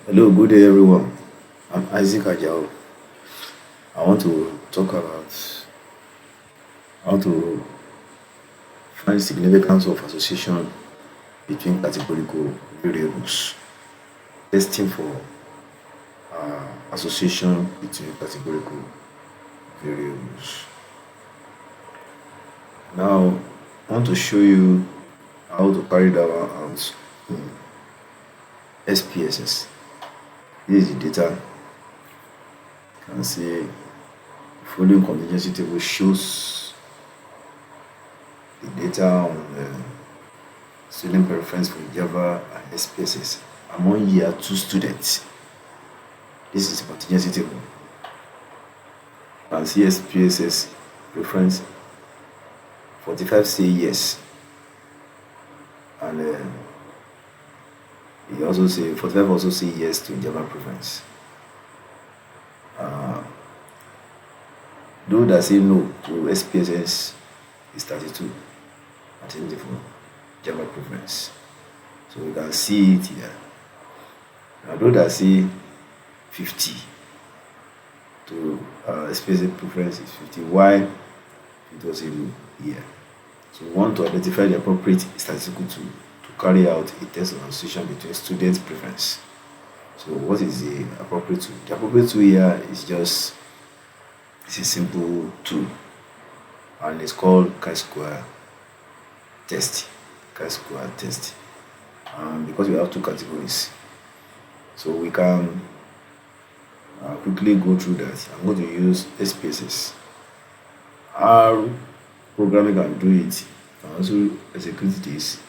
Hello, good day everyone. I'm Isaac Ajao. I want to talk about how to find significance of association between categorical variables. Testing for association between categorical variables. Now, I want to show you how to carry that one out in SPSS. This is the data. You can see the following contingency table shows the data on the student preference for Java and SPSS among year 2 students. This is the contingency table. You can see SPSS preference 45 say yes, and he also say 45 also say yes to Java preference. Those that say no to SPSS is 32, alternative for Java preference. So you can see it here. Now those that say 50 to SPSS preference is 50. Why it was in here? So we want to identify the appropriate statistical tool to carry out a test of association between student preference. So what is the appropriate tool? The appropriate tool here is just it's a simple tool, and it's called chi-square test. Chi-square test. Because we have two categories, so we can quickly go through that. I'm going to use SPSS. Our programming can do it. You can also execute this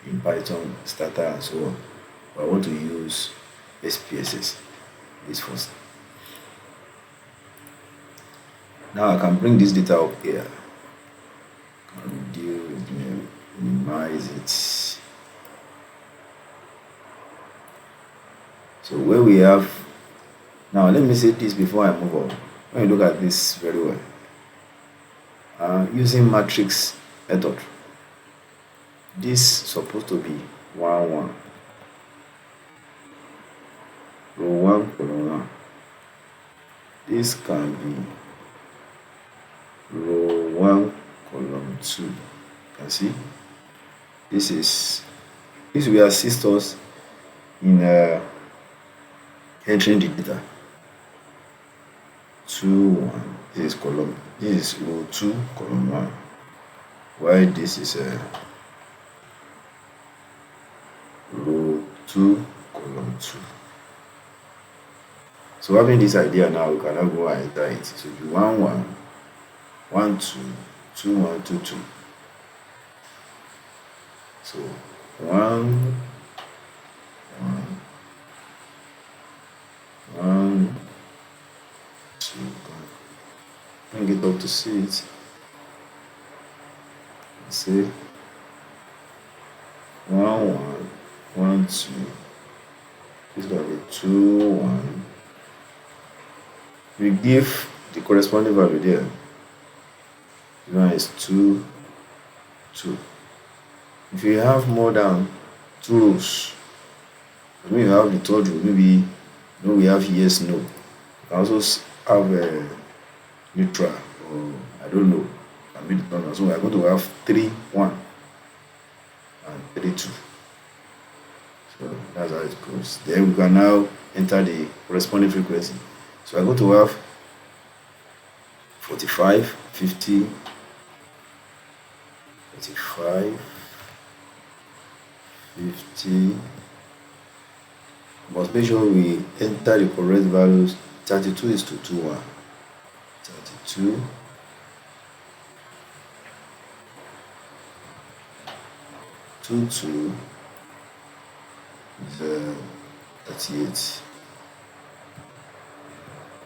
in Python, starter, and so on. But I want to use SPSS this first. Now I can bring this data up here. Minimize it. So where we have now, let me say this before I move on. When you look at this very well, using matrix method, this supposed to be 1 1, row 1 column 1. This can be row 1 column 2. You can see this will assist us in entering the data. 2 1, this is row 2 column 1, while this is row 2 column 2. So having this idea now, we can now go and enter it. So the 1 1 1 2 2 1 2 2. So 1 1 1 2. Bring it up to see it. See 1 1 1 2. This is going to be 2 1. We give the corresponding value there. Now is 2 2. If you have more than 2 rows, maybe you have the third row, maybe we have yes no. You can also have a neutral, or I don't know. I made it on. So we are going to have 3 1 and 3 2. So that's how it goes. Then we can now enter the corresponding frequency. So I'm going to have 45 50 45 50. Must make sure we enter the correct values. 32 is to 2 1. 32 2 2 is 38.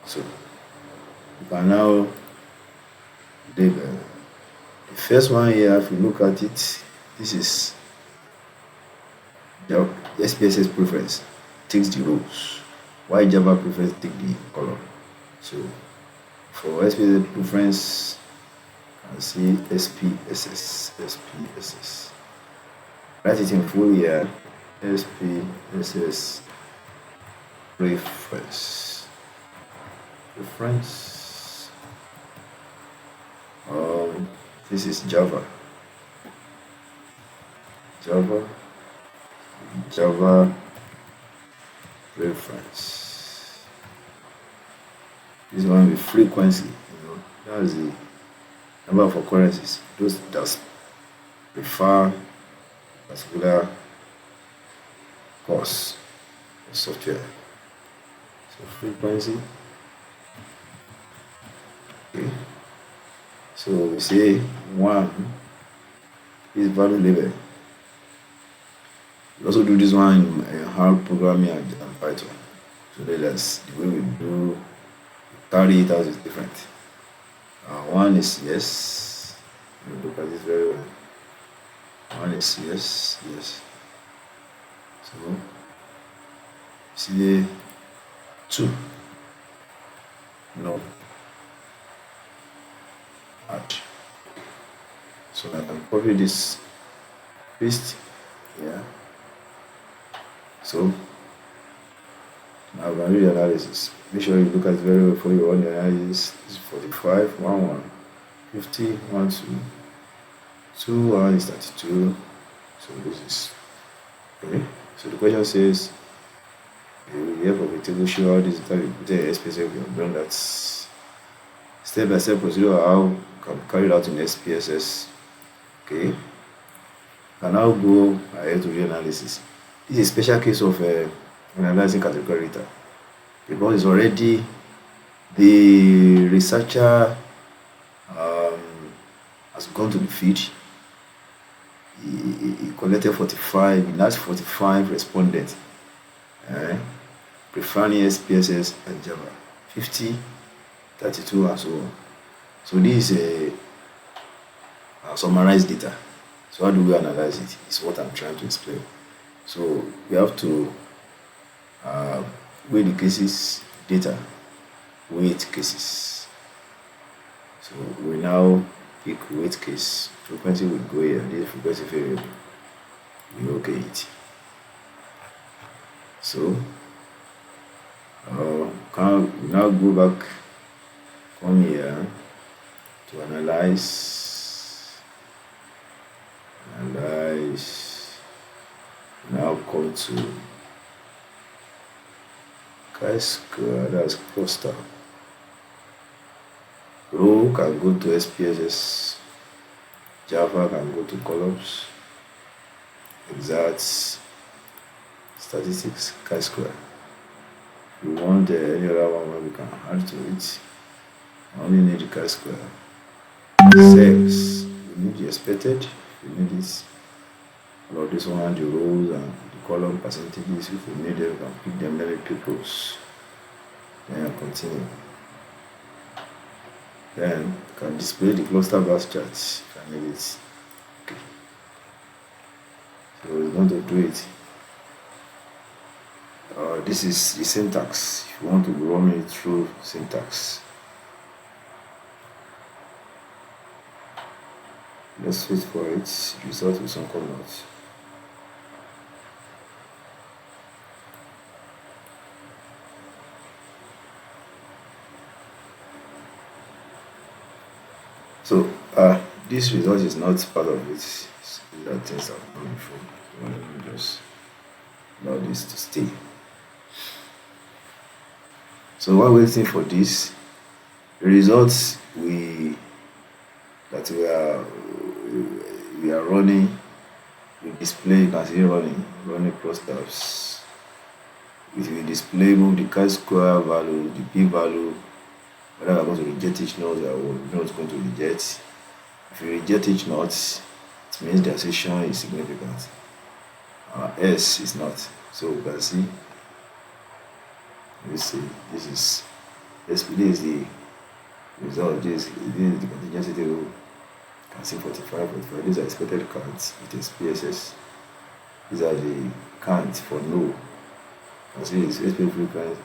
So you can now label the first one here. If you look at it, this is the SPSS preference takes the rows, while Java preference take the column. So for SPSS preference, I see SPSS. Write it in full here. SPSS preference. This is Java. Java preference. This one with frequency, that's the number of occurrences. Those that prefer particular course or software. So frequency. Okay. So we say 1 is value label. We also do this one in hard programming and Python. So that's the way we do carry it out is different. 1 is yes. Look at this very well. 1 is yes. So see 2. No. Add. So I can copy this, paste here. So now I'm going to do the analysis. Make sure you look at it very well before you run the analysis. This is 45, 1, 50, 1, 2, 2, 1 is 32. So this is okay. So the question says, with the help of a table, show how this data will put in SPSS. We have done that step-by-step procedure how can be carried out in SPSS. Okay. Can now go ahead to the analysis. This is a special case of analyzing categorical data because it's already the researcher has gone to the field. He collected 45, he has 45 respondents, preferring SPSS and Java, 50, 32, and so on. So this is a summarized data. So how do we analyze it? It's what I'm trying to explain. So we have to weigh the cases, data, weight cases. So we now pick weight case. Frequency will go here. This frequency variable. We okay it. So can we now go back, come here to analyze. Now come to chi-square, that's cluster. Row can go to SPSS, Java can go to columns, exact, statistics, chi-square. If you want any other one, we can add to it. I only need the chi-square. Cells, we need the expected, we need this. About this one, the rows and the column percentages. If we need them, we can pick them. Let me pick rows. Then I continue. Then can display the cluster bus chart. Can need it. Okay. So we're going to do it. This is the syntax. If you want to run it through syntax. Let's wait for it. Result will soon come out. So this result is not part of it. That things I've done before. So let me just allow this to stay. So while waiting for this, the results we are running, we display. You can see running clusters. It will display both the chi-square value, the p-value, whether we're going to reject each node or we're not going to reject. If you reject each node, it means the assertion is significant. S is not. So we can see. Let's see. This is the result. This is the contingency table. You can see 45, 45. These are expected counts with SPSS. These are the counts for no. You can see it's SPSS frequency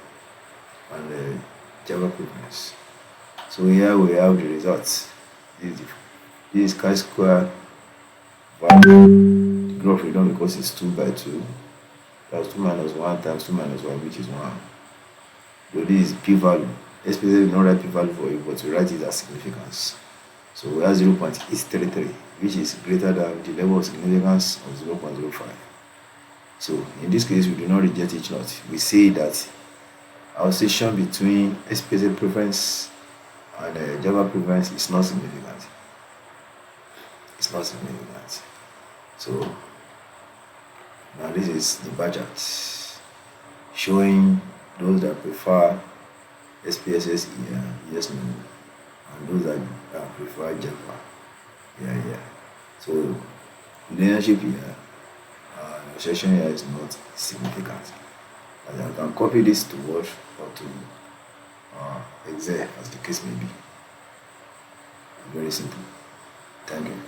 and Java frequency. So here we have the results. This chi-square value, the graph we done because it's 2 by 2. That's 2 minus 1 times 2 minus 1, which is 1. So this is p-value. SPSS will not write p-value for you, but we write it as significance. So we have 0.833, which is greater than the level of significance of 0.05. So in this case, we do not reject each lot. We say that association between SPSS preference and Java preference is not significant. It's not significant. So now this is the bar chart showing those that prefer SPSS here, yes, no, and those that prefer Java, yeah. So linearship here, association here is not significant. And I can copy this to Word or to Excel, as the case may be. Very simple. Thank you.